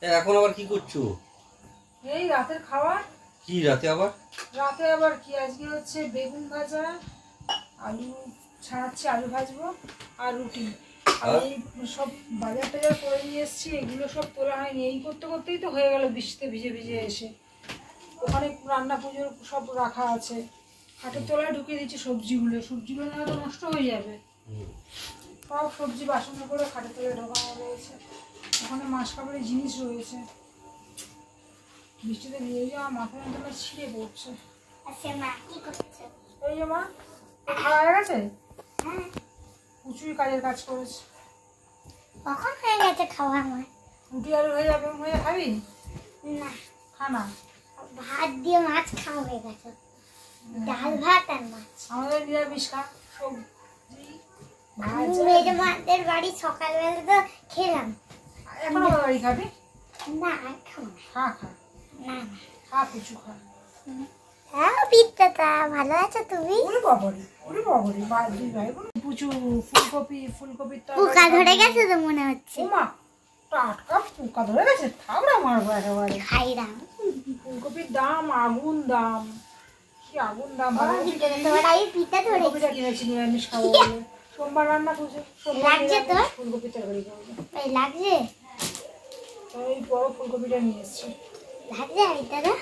এখন আবার কি করছো? এই রাতের খাবার। কি রাতে আবার? রাতে আবার কি, আজকে হচ্ছে বেগুন ভাজা, আলু ছাড়াচ্ছি, আলু ভাজবো আর রুটি। আর এই সব বাজার টাজার করে নিয়ে এসেছি, এগুলো সব তোলা হয়নি। এই করতে করতেই তো হয়ে গেল বৃষ্টিতে ভিজে ভিজে এসে। ওখানে রান্না পুজোর সব রাখা আছে, খাটের তলায় ঢুকিয়ে দিচ্ছি সবজিগুলো না তো নষ্ট হয়ে যাবে। সব সবজি বাসনে করে খাটের তলায় ঢোকানো রয়েছে। ওখানে মাছ কাপড়ের জিনিস রয়েছে, বৃষ্টিতে ভিজে যাওয়া মাথা যন্ত্রণা ছিঁড়ে পড়ছে। এই যে মা খাওয়া হয়ে গেছে? প্রচুর কাজের কাজ করেছে। কখন হয়ে গেছে খাওয়া আমার? রুটি আলু হয়ে যাবে, হয়ে খাবি না, খানা ভাত দিয়ে মাছ খাওয়া হয়ে গেছে। ডাল ভাত আর মাছ। আমাদের নিরামিষ খা সবজি ভাজা। মেয়ের মাদের বাড়ি সকালবেলা তো খেলাম। এখন আমার বাড়ি খাবি? না খাবো না। খা খা না খা, কিছু খা। হ্যাঁ পিত্তাটা ভালো আছো তুমি? ওরে বাবারে দুই ভাই বোন। প্রচুর ফুলকপির পোকা ধরে গেছে তো মনে হচ্ছে। ওমা টাটকা পোকা ধরে গেছে, থাকরা মারবো একেবারে। খাইরাম। ফুলকপির দাম আগুন দাম, কি আগুন দাম। পিঠা ধরে ফুলকপিটা কিনেছি নিরামিষ খাবো বলে। সোমবার রান্না করছে, লাগছে তো ফুলকপি তরকারি করবো। লাগছে, এই বড় ফুলকপিটা নিয়ে এসছি। লাগছে পিঠাটা।